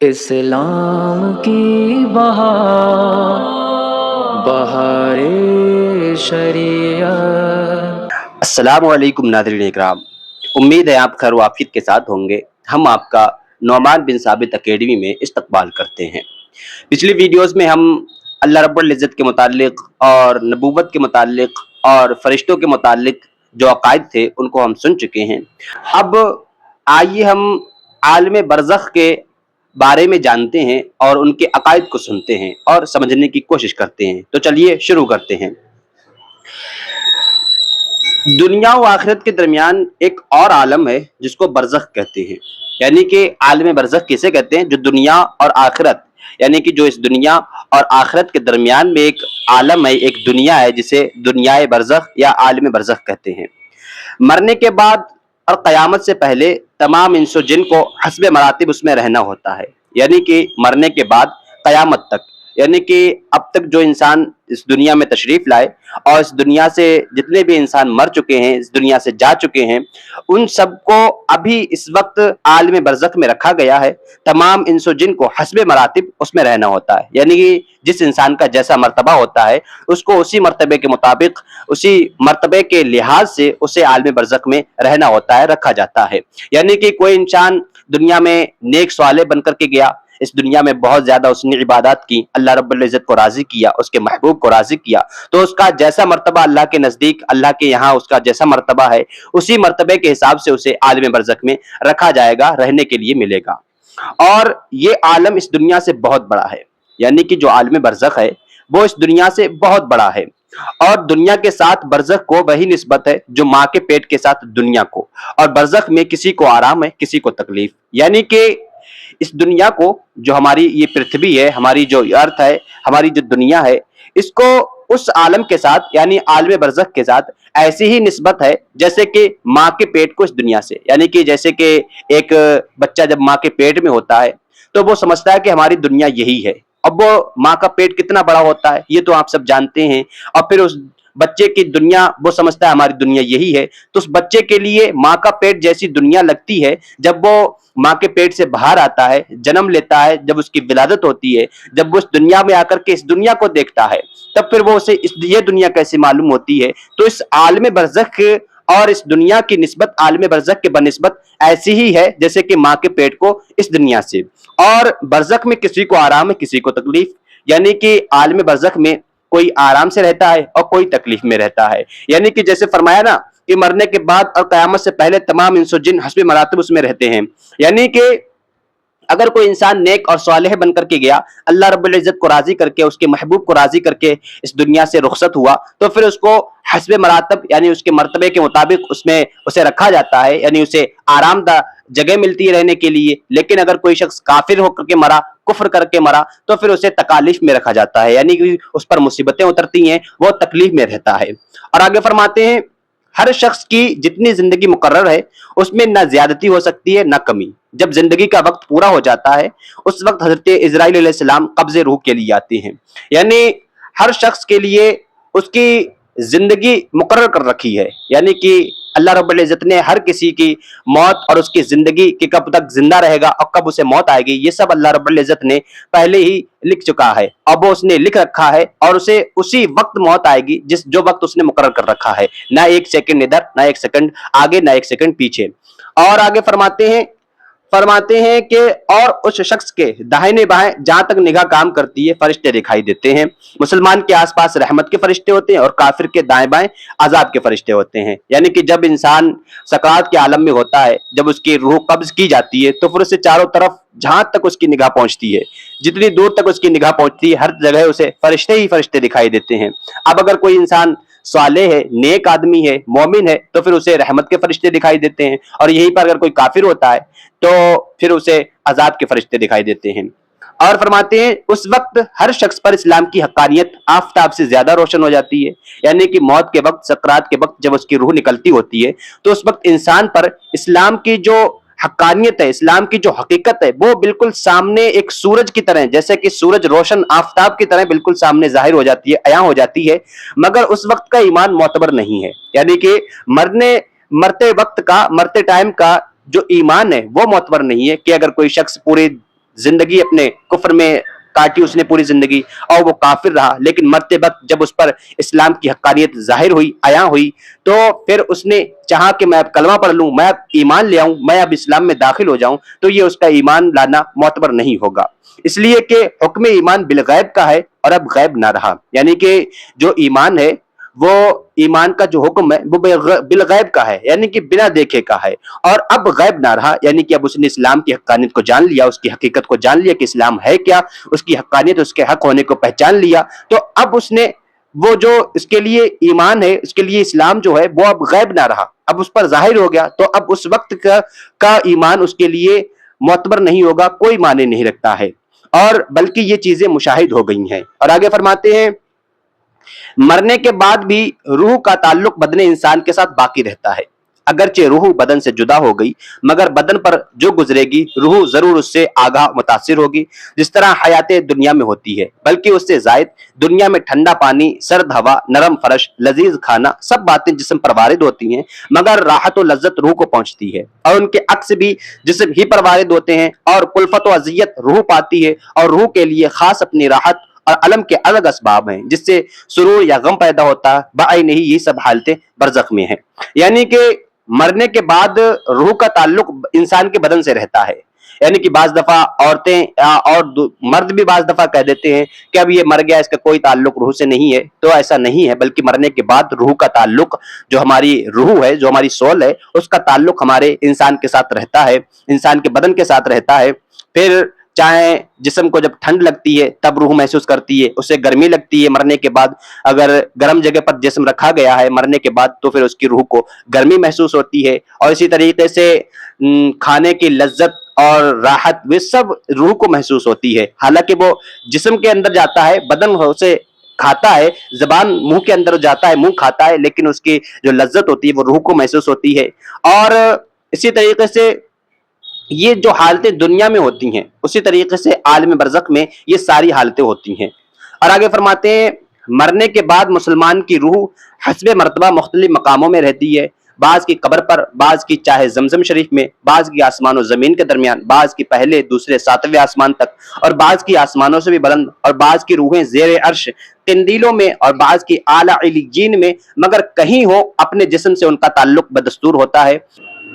इस्लाम की बहार बहारे शरीयत। अस्सलामुअलैकुम नाज़रीन इकराम, उम्मीद है आप खैर वाफियत के साथ होंगे। हम आपका नौमान बिन साबित एकेडमी में इस्तकबाल करते हैं। पिछली वीडियोस में हम अल्लाह रब्बुल इज़्ज़त के मुतालिक और नबूवत के मुतालिक और फरिश्तों के मुतालिक जो अकायद थे उनको हम सुन चुके हैं। अब आइए हम आलम बरज़ख के बारे में जानते हैं और उनके अकायद को सुनते हैं और समझने की कोशिश करते हैं। तो चलिए शुरू करते हैं। दुनिया व आखिरत के दरमियान एक और आलम है जिसको बरज़ख कहते हैं, यानी कि आलम बरज़ख किसे कहते हैं? जो दुनिया और आखिरत, यानी कि जो इस दुनिया और आखिरत के दरमियान में एक आलम है, एक दुनिया है, जिसे दुनियाए बरज़ख या आलम बरज़ख कहते हैं। मरने के बाद और क़यामत से पहले तमाम इंस व जिन को हस्ब मरातिब उसमें रहना होता है, यानी कि मरने के बाद क़यामत तक, यानी कि अब तक जो इंसान इस दुनिया में तशरीफ़ लाए और इस दुनिया से जितने भी इंसान मर चुके हैं, इस दुनिया से जा चुके हैं, उन सबको अभी इस वक्त आलम बरज़ख में रखा गया है। तमाम इंस व जिन को हस्ब मरातिब उसमें रहना होता है, यानी कि जिस इंसान का जैसा मर्तबा होता है उसको उसी मर्तबे के मुताबिक, उसी मर्तबे के लिहाज से उसे आलम बरज़ख में रहना होता है, रखा जाता है। यानी कि कोई इंसान दुनिया में नेक सालेह बन करके गया, इस दुनिया में बहुत ज्यादा उसने इबादत की, अल्लाह रब्बुल इज़्ज़त को राजी किया, उसके महबूब को राजी किया, तो उसका जैसा मर्तबा अल्लाह के नजदीक, अल्लाह के यहाँ उसका जैसा मर्तबा है, उसी मर्तबे के हिसाब से उसे आलम बरज़ख में रखा जाएगा, रहने के लिए मिलेगा। और ये आलम इस दुनिया से बहुत बड़ा है, यानी कि जो आलम बरज़ख है वो इस दुनिया से बहुत बड़ा है। और दुनिया के साथ बरज़ख को वही निस्बत है जो माँ के पेट के साथ दुनिया को। और बरज़ख में किसी को आराम है, किसी को तकलीफ, यानी कि इस दुनिया को, जो हमारी ये पृथ्वी है, हमारी जो अर्थ है, हमारी जो दुनिया है, इसको उस आलम के साथ यानी आलम बरज़ख के साथ ऐसी ही निस्बत है जैसे कि माँ के पेट को इस दुनिया से, यानी कि जैसे कि एक बच्चा जब माँ के पेट में होता है तो वो समझता है कि हमारी दुनिया यही है। अब वो माँ का पेट कितना बड़ा होता है ये तो आप सब जानते हैं। और फिर उस बच्चे की दुनिया वो समझता है हमारी दुनिया यही है, तो उस बच्चे के लिए माँ का पेट जैसी दुनिया लगती है। जब वो माँ के पेट से बाहर आता है, जन्म लेता है, जब उसकी विलादत होती है, जब वो इस दुनिया में आकर के इस दुनिया को देखता है, तब फिर वो उसे ये दुनिया कैसी मालूम होती है। तो इस आलम बरज़ख और इस दुनिया की निस्बत आलम बरज़ख के बनिस्बत ऐसी ही है जैसे कि माँ के पेट को इस दुनिया से। और बरज़ख में किसी को आराम है, किसी को तकलीफ, यानी कि आलम बरज़ख में कोई आराम से रहता है और कोई तकलीफ में रहता है। यानी कि जैसे फरमाया ना कि मरने के बाद और क़यामत से पहले तमाम इंस व जिन हस्ब मरातिब उसमें रहते हैं। यानी कि अगर कोई इंसान नेक और सालेह बन करके गया, अल्लाह रब्बुल इज़्ज़त को राजी करके, उसके महबूब को राजी करके इस दुनिया से रुखसत हुआ, तो फिर उसको हस्ब मरातब यानी उसके मर्तबे के मुताबिक उसमें उसे रखा जाता है, यानी उसे आरामदा जगह मिलती है रहने के लिए। लेकिन अगर कोई शख्स काफिर होकर के मरा, कुफ्र करके मरा, तो फिर उसे तकालीफ में रखा जाता है, यानी कि उस पर मुसीबतें उतरती हैं, वो तकलीफ में रहता है। और आगे फरमाते हैं, हर शख्स की जितनी जिंदगी मुकर्रर है उसमें ना ज्यादती हो सकती है ना कमी। जब जिंदगी का वक्त पूरा हो जाता है उस वक्त हजरत इजराइल अलैहिस्सलाम कब्ज़े रूह के लिए आते हैं। यानी हर शख्स के लिए उसकी जिंदगी मुकर्रर कर रखी है, यानी कि अल्लाह रब्बुल इज़्ज़त ने हर किसी की मौत और उसकी जिंदगी कि कब तक जिंदा रहेगा और कब उसे मौत आएगी, ये सब अल्लाह रब्बुल इज़्ज़त ने पहले ही लिख चुका है। अब वो उसने लिख रखा है और उसे उसी वक्त मौत आएगी जिस जो वक्त उसने मुकर्रर कर रखा है, ना एक सेकंड इधर, ना एक सेकंड आगे, ना एक सेकंड पीछे। और आगे फरमाते हैं कि और उस शख्स के दाहिने बाएं जहां तक निगाह काम करती है फरिश्ते दिखाई देते हैं। मुसलमान के आसपास रहमत के फरिश्ते होते हैं और काफिर के दाएं बाएं अजाब के फरिश्ते होते हैं। यानी कि जब इंसान सकरात के आलम में होता है, जब उसकी रूह कब्ज की जाती है, तो फिर उसे चारों तरफ जहां तक उसकी निगाह पहुंचती है, जितनी दूर तक उसकी निगाह पहुंचती है, हर जगह उसे फरिश्ते ही फरिश्ते दिखाई देते हैं। अब अगर कोई इंसान सालेह है, नेक आदमी है, मोमिन है, तो फिर उसे रहमत के फरिश्ते दिखाई देते हैं। और यहीं पर अगर कोई काफिर होता है तो फिर उसे अजाब के फरिश्ते दिखाई देते हैं। और फरमाते हैं उस वक्त हर शख्स पर इस्लाम की हक्कानियत आफताब से ज्यादा रोशन हो जाती है। यानी कि मौत के वक्त, सकरात के वक्त जब उसकी रूह निकलती होती है तो उस वक्त इंसान पर इस्लाम की जो हक्कानियत है, इस्लाम की जो हकीकत है, वो बिल्कुल सामने एक सूरज की तरह, जैसे कि सूरज रोशन आफताब की तरह बिल्कुल सामने जाहिर हो जाती है, अयां हो जाती है। मगर उस वक्त का ईमान मोतबर नहीं है, यानी कि मरते वक्त का, मरते टाइम का जो ईमान है वो मोतबर नहीं है। कि अगर कोई शख्स पूरी जिंदगी अपने कुफ्र में काटी उसने पूरी जिंदगी, और वो काफिर रहा, लेकिन मरते वक्त जब उस पर इस्लाम की हक्कानियत जाहिर हुई, आया हुई, तो फिर उसने चाहा कि मैं अब कलमा पढ़ लूं, मैं अब ईमान ले आऊं, मैं अब इस्लाम में दाखिल हो जाऊं, तो ये उसका ईमान लाना मोतबर नहीं होगा। इसलिए कि हुक्म ईमान बिल गैब का है और अब गैब ना रहा, यानी कि जो ईमान है वो ईमान का जो हुक्म है वो बिल गैब का है, यानी कि बिना देखे का है, और अब गैब ना रहा, यानी कि अब उसने इस्लाम की हक्कानियत को जान लिया, उसकी हकीकत को जान लिया कि इस्लाम है क्या, उसकी हक्कानियत, उसके हक होने को पहचान लिया। तो अब उसने वो जो इसके लिए ईमान है, इसके लिए इस्लाम जो है वो अब गैब ना रहा, अब उस पर जाहिर हो गया, तो अब उस वक्त का ईमान उसके लिए मोतबर नहीं होगा, कोई माने नहीं रखता है, और बल्कि ये चीजें मुशाहिद हो गई हैं। और आगे फरमाते हैं, मरने के बाद भी रूह का ताल्लुक बदन इंसान के साथ बाकी रहता है। अगरचे रूह बदन से जुदा हो गई, मगर बदन पर जो गुजरेगी रूह जरूर उससे आगाह मुतासिर होगी, जिस तरह हयात दुनिया में होती है, बल्कि उससे जायद। दुनिया में ठंडा पानी, सर्द हवा, नरम फर्श, लजीज खाना, सब बातें जिस्म पर वारिद होती हैं, मगर राहत और लज्जत रूह को पहुंचती है, और उनके अक्स भी जिस्म ही पर वारिद होते हैं, और कुल्फत और अजियत रूह पाती है, और रूह के लिए खास अपनी राहत और अलम के अलग असबाब हैं, जिससे सुरूर या गम पैदा होता है। बाई नहीं, ये सब हालतें बरज़ख में हैं, यानी कि मरने के बाद रूह का ताल्लुक इंसान के बदन से रहता है। यानी कि बाज दफा औरतें और मर्द भी बाज दफा कह देते हैं कि अब ये मर गया, इसका कोई ताल्लुक रूह से नहीं है, तो ऐसा नहीं है, बल्कि मरने के बाद रूह का ताल्लुक, जो हमारी रूह है, जो हमारी सोल है, उसका ताल्लुक हमारे इंसान के साथ रहता है, इंसान के बदन के साथ रहता है। फिर चाहे जिस्म को जब ठंड लगती है तब रूह महसूस करती है, उसे गर्मी लगती है मरने के बाद, अगर गर्म जगह पर जिस्म रखा गया है मरने के बाद तो फिर उसकी रूह को गर्मी महसूस होती है, और इसी तरीके से खाने की लज्जत और राहत वे सब रूह को महसूस होती है। हालांकि वो जिस्म के अंदर जाता है, बदन उसे खाता है, जबान मुंह के अंदर जाता है, मुंह खाता है, लेकिन उसकी जो लज्जत होती है वो रूह को महसूस होती है। और इसी तरीके से ये जो हालतें दुनिया में होती हैं, उसी तरीके से आलम बरज़ख में ये सारी हालतें होती हैं। और आगे फरमाते हैं, मरने के बाद मुसलमान की रूह हस्बे मर्तबा मुख्तलिफ मकामों में रहती है, बाज की कब्र पर, बाज की चाहे जमजम शरीफ में, बाज की आसमान और जमीन के दरमियान, बाज की पहले दूसरे सातवें आसमान तक, और बाज की आसमानों से भी बुलंद, और बाज की रूहें ज़ेर अर्श तिंदीलों में, और बाज की आला इल्लीयीन में, मगर कहीं हो अपने जिस्म से उनका ताल्लुक बदस्तूर होता है।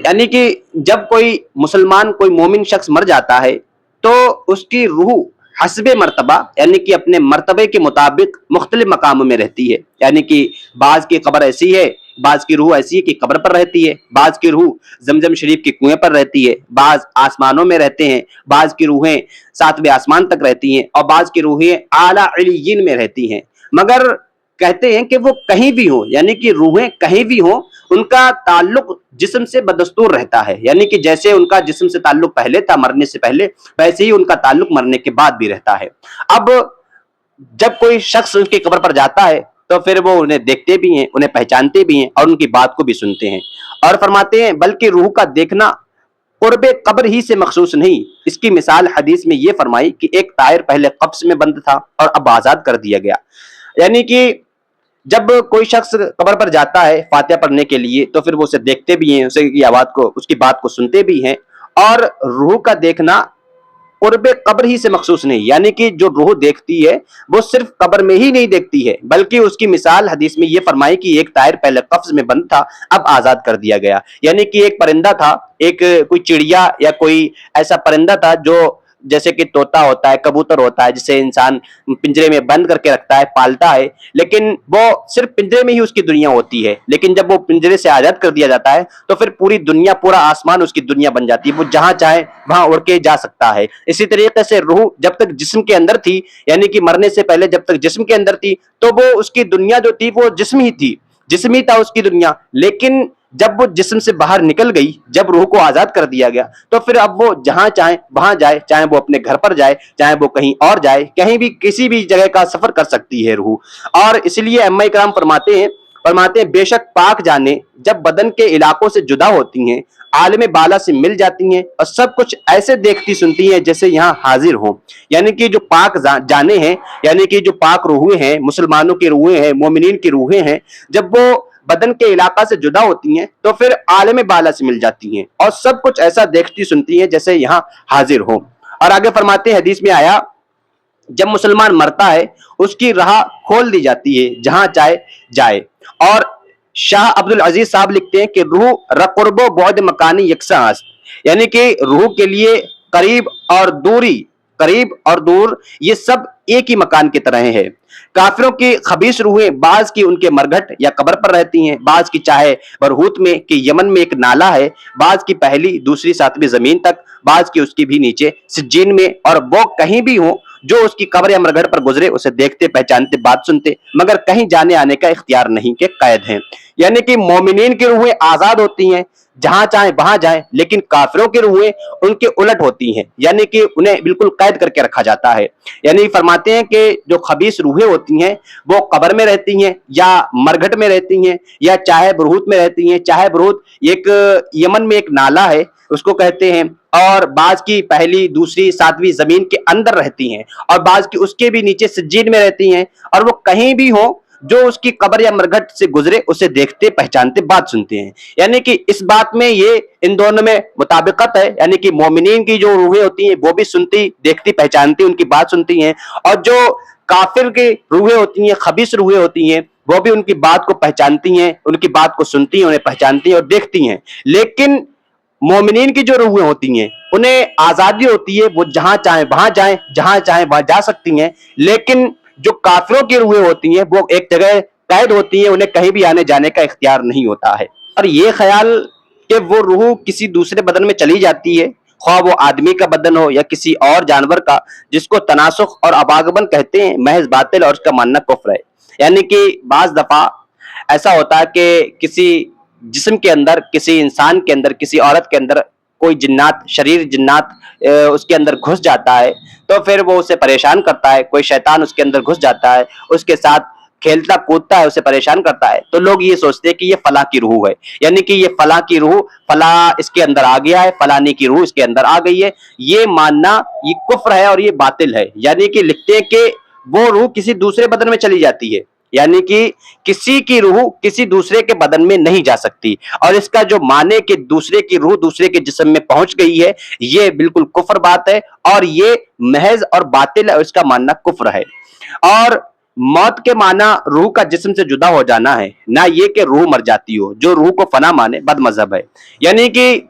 यानी कि जब कोई मुसलमान, कोई मोमिन शख्स मर जाता है तो उसकी रूह हस्बे मर्तबा, यानी कि अपने मर्तबे के मुताबिक मुख्तलिफ मकामों में रहती है। यानी कि बाज की कब्र ऐसी है, बाज की रूह ऐसी है कि कब्र पर रहती है, बाज की रूह जमजम शरीफ के कुएं पर रहती है, बाज आसमानों में रहते हैं, बाज की रूहें सातवें आसमान तक रहती हैं, और बाज की रूहें आला इल्लीयीन में रहती हैं। मगर कहते हैं कि वो कहीं भी हो, यानी कि रूहें कहीं भी हो, उनका ताल्लुक जिस्म से बदस्तूर रहता है। यानी कि जैसे उनका जिस्म से ताल्लुक पहले था मरने से पहले, वैसे ही उनका ताल्लुक मरने के बाद भी रहता है। अब जब कोई शख्स उनकी कब्र पर जाता है तो फिर वो उन्हें देखते भी हैं, उन्हें पहचानते भी हैं, और उनकी बात को भी सुनते हैं। और फरमाते हैं, बल्कि रूह का देखना कुर्बे कब्र ही से मखसूस नहीं। इसकी मिसाल हदीस में ये फरमाई कि एक तायर पहले कब्ज में बंद था और अब आजाद कर दिया गया। यानी कि जब कोई शख्स कब्र पर जाता है फातिहा पढ़ने के लिए तो फिर वो उसे देखते भी हैं, उसकी आवाज को, उसकी बात को सुनते भी हैं। और रूह का देखना कुर्बे कब्र ही से मखसूस नहीं, यानी कि जो रूह देखती है वो सिर्फ कब्र में ही नहीं देखती है, बल्कि उसकी मिसाल हदीस में ये फरमाई कि एक तायर पहले कब्ज में बंद था, अब आजाद कर दिया गया। यानी कि एक परिंदा था, एक कोई चिड़िया या कोई ऐसा परिंदा था जो जैसे कि तोता होता है, कबूतर होता है, जिसे इंसान पिंजरे में बंद करके रखता है, पालता है, लेकिन वो सिर्फ पिंजरे में ही उसकी दुनिया होती है। लेकिन जब वो पिंजरे से आजाद कर दिया जाता है तो फिर पूरी दुनिया, पूरा आसमान उसकी दुनिया बन जाती है, वो जहां चाहे वहां उड़ के जा सकता है। इसी तरीके से रूह जब तक जिस्म के अंदर थी, यानी कि मरने से पहले जब तक जिस्म के अंदर थी, तो वो उसकी दुनिया जो थी वो जिस्म ही थी, जिस्म ही था उसकी दुनिया। लेकिन जब वो जिस्म से बाहर निकल गई, जब रूह को आजाद कर दिया गया, तो फिर अब वो जहां चाहे वहां जाए, चाहे वो अपने घर पर जाए, चाहे वो कहीं और जाए, कहीं भी किसी भी जगह का सफर कर सकती है रूह। और इसलिए अम्मा इकराम फरमाते हैं, बेशक पाक जाने जब बदन के इलाकों से जुदा होती हैं, आलम बाला से मिल जाती हैं, और सब कुछ ऐसे देखती सुनती हैं जैसे यहाँ हाजिर हो। यानी कि जो पाक जाने हैं, यानी कि जो पाक रूहें हैं, मुसलमानों की रूहें हैं, मोमिनीन की रूहें हैं, जब वो बदन के इलाका से जुदा होती हैं तो फिर आलम बाला से मिल जाती हैं, और सब कुछ ऐसा देखती सुनती हैं जैसे यहाँ हाजिर हो। اور آگے فرماتے ہیں حدیث میں آیا جب مسلمان مرتا ہے اس کی راہ کھول دی جاتی ہے جہاں چاہے جائے. اور شاہ عبد العزیز صاحب لکھتے ہیں کہ روح رقرب و بعد مکانی یکساں است، یعنی کہ روح کے لیے قریب اور دور یہ سب ایک ہی مکان کی طرح ہے. کافروں کی خبیث روحیں بعض کی ان کے مرگھٹ یا قبر پر رہتی ہیں، بعض کی چاہے برہوت میں کہ یمن میں ایک نالہ ہے، بعض کی پہلی دوسری ساتویں زمین تک، بعض کی اس کی بھی نیچے سجین میں، اور وہ کہیں بھی ہوں جو اس کی قبر یا مرگھٹ پر گزرے اسے دیکھتے پہچانتے بات سنتے، مگر کہیں جانے آنے کا اختیار نہیں کہ قید ہیں. یعنی کہ مومنین کی روحیں آزاد ہوتی ہیں، جہاں چاہیں وہاں جائیں، لیکن کافروں کی روحیں ان کے الٹ ہوتی ہیں، یعنی کہ انہیں بالکل قید کر کے رکھا جاتا ہے. یعنی فرماتے ہیں کہ جو خبیث روحیں ہوتی ہیں وہ قبر میں رہتی ہیں یا مرگھٹ میں رہتی ہیں یا چاہے برہوت میں رہتی ہیں. چاہے برہوت ایک یمن میں ایک نالہ ہے اس کو کہتے ہیں، اور بعض کی پہلی دوسری ساتویں زمین کے اندر رہتی ہیں، اور بعض کی اس کے بھی نیچے سجین میں رہتی ہیں، اور وہ کہیں بھی ہوں جو اس کی قبر یا مرگھٹ سے گزرے اسے دیکھتے پہچانتے بات سنتے ہیں. یعنی کہ اس بات میں یہ ان دونوں میں مطابقت ہے، یعنی کہ مومنین کی جو روحیں ہوتی ہیں وہ بھی سنتی دیکھتی پہچانتی ان کی بات سنتی ہیں، اور جو کافر کی روحیں ہوتی ہیں خبیث روحیں ہوتی ہیں وہ بھی ان کی بات کو پہچانتی ہیں، ان کی بات کو سنتی ہیں، انہیں پہچانتی ہیں اور دیکھتی ہیں. لیکن مومنین کی جو روحیں ہوتی ہیں انہیں آزادی ہوتی ہے، وہ جہاں چاہیں وہاں جائیں، جہاں چاہیں وہاں جا سکتی ہیں. لیکن جو کافروں کی روحیں ہوتی ہیں وہ ایک جگہ قید ہوتی ہیں، انہیں کہیں بھی آنے جانے کا اختیار نہیں ہوتا ہے. اور یہ خیال کہ وہ روح کسی دوسرے بدن میں چلی جاتی ہے، خواہ وہ آدمی کا بدن ہو یا کسی اور جانور کا، جس کو تناسخ اور اباغبن کہتے ہیں، محض باطل اور اس کا ماننا کفر ہے. یعنی کہ بعض دفعہ ایسا ہوتا ہے کہ کسی جسم کے اندر، کسی انسان کے اندر، کسی عورت کے اندر کوئی جنات، شریر جنات اس کے اندر گھس جاتا ہے تو پھر وہ اسے پریشان کرتا ہے. کوئی شیطان اس کے اندر گھس جاتا ہے، اس کے ساتھ کھیلتا کودتا ہے، اسے پریشان کرتا ہے، تو لوگ یہ سوچتے ہیں کہ یہ فلاں کی روح ہے، یعنی کہ یہ فلاں کی روح فلاں اس کے اندر آ گیا ہے، فلانی کی روح اس کے اندر آ گئی ہے. یہ ماننا یہ کفر ہے اور یہ باطل ہے. یعنی کہ لکھتے ہیں کہ وہ روح کسی دوسرے بدن میں چلی جاتی ہے، یعنی کہ کسی کی روح کسی دوسرے کے بدن میں نہیں جا سکتی، اور اس کا جو مانے کہ دوسرے کی روح دوسرے کے جسم میں پہنچ گئی ہے یہ بالکل کفر بات ہے، اور یہ محض اور باطل ہے، اور اس کا ماننا کفر ہے. اور موت کے معنی روح کا جسم سے جدا ہو جانا ہے، نہ یہ کہ روح مر جاتی ہو. جو روح کو فنا مانے بد مذہب ہے. یعنی کہ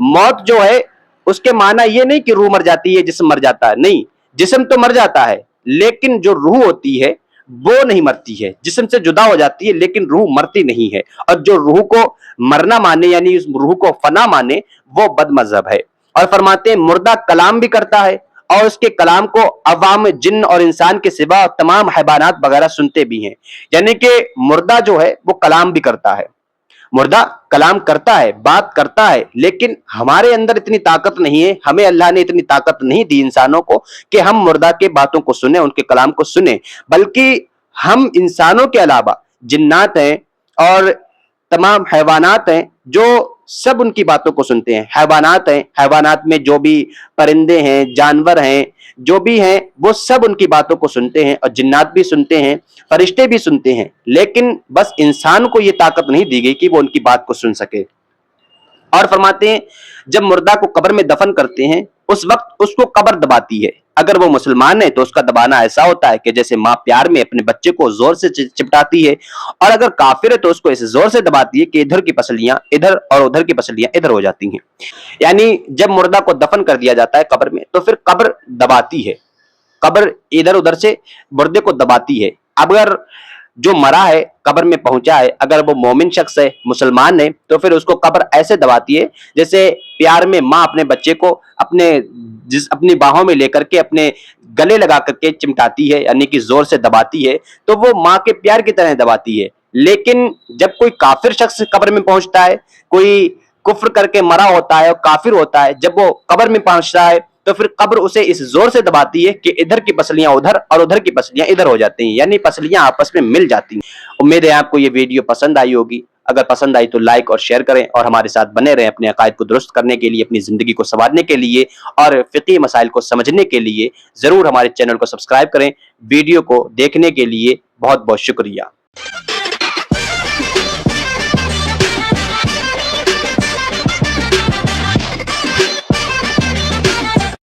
موت جو ہے اس کے معنی یہ نہیں کہ روح مر جاتی ہے جسم مر جاتا ہے، نہیں، جسم تو مر جاتا ہے لیکن جو روح ہوتی ہے وہ نہیں مرتی ہے، جسم سے جدا ہو جاتی ہے لیکن روح مرتی نہیں ہے. اور جو روح کو مرنا مانے یعنی اس روح کو فنا مانے وہ بد مذہب ہے. اور فرماتے ہیں مردہ کلام بھی کرتا ہے اور اس کے کلام کو عوام جن اور انسان کے سوا تمام حیوانات وغیرہ سنتے بھی ہیں. یعنی کہ مردہ جو ہے وہ کلام بھی کرتا ہے، مردہ کلام کرتا ہے، بات کرتا ہے، لیکن ہمارے اندر اتنی طاقت نہیں ہے، ہمیں اللہ نے اتنی طاقت نہیں دی انسانوں کو کہ ہم مردہ کے باتوں کو سنیں، ان کے کلام کو سنیں. بلکہ ہم انسانوں کے علاوہ جنات ہیں اور تمام حیوانات ہیں جو سب ان کی باتوں کو سنتے ہیں. حیوانات ہیں، حیوانات میں جو بھی پرندے ہیں، جانور ہیں، جو بھی ہیں وہ سب ان کی باتوں کو سنتے ہیں، اور جنات بھی سنتے ہیں، فرشتے بھی سنتے ہیں. لیکن بس انسان کو یہ طاقت نہیں دی گئی کہ وہ ان کی بات کو سن سکے. اور فرماتے ہیں جب مردہ کو قبر میں دفن کرتے ہیں اس وقت اس کو قبر دباتی ہے. اگر وہ مسلمان ہے تو اس کا دبانا ایسا ہوتا ہے کہ جیسے ماں پیار میں اپنے بچے کو زور سے چپٹاتی ہے، اور اگر کافر ہے تو اس کو ایسے زور سے دباتی ہے کہ ادھر کی پسلیاں ادھر اور ادھر کی پسلیاں ادھر ہو جاتی ہیں. یعنی جب مردہ کو دفن کر دیا جاتا ہے قبر میں تو پھر قبر دباتی ہے، قبر ادھر ادھر سے مردے کو دباتی ہے. اگر جو مرا ہے قبر میں پہنچا ہے اگر وہ مومن شخص ہے، مسلمان ہے، تو پھر اس کو قبر ایسے دباتی ہے جیسے پیار میں ماں اپنے بچے کو اپنی باہوں میں لے کر کے اپنے گلے لگا کر کے چمٹاتی ہے، یعنی کہ زور سے دباتی ہے، تو وہ ماں کے پیار کی طرح دباتی ہے. لیکن جب کوئی کافر شخص قبر میں پہنچتا ہے، کوئی کفر کر کے مرا ہوتا ہے اور کافر ہوتا ہے، جب وہ قبر میں پہنچتا ہے تو پھر قبر اسے اس زور سے دباتی ہے کہ ادھر کی پسلیاں ادھر اور ادھر کی پسلیاں ادھر ہو جاتی ہیں، یعنی پسلیاں آپس میں مل جاتی ہیں. امید ہے آپ کو یہ ویڈیو پسند آئی ہوگی. اگر پسند آئی تو لائک اور شیئر کریں، اور ہمارے ساتھ بنے رہیں اپنے عقائد کو درست کرنے کے لیے، اپنی زندگی کو سنوارنے کے لیے اور فقہی مسائل کو سمجھنے کے لیے. ضرور ہمارے چینل کو سبسکرائب کریں. ویڈیو کو دیکھنے کے لیے بہت بہت شکریہ.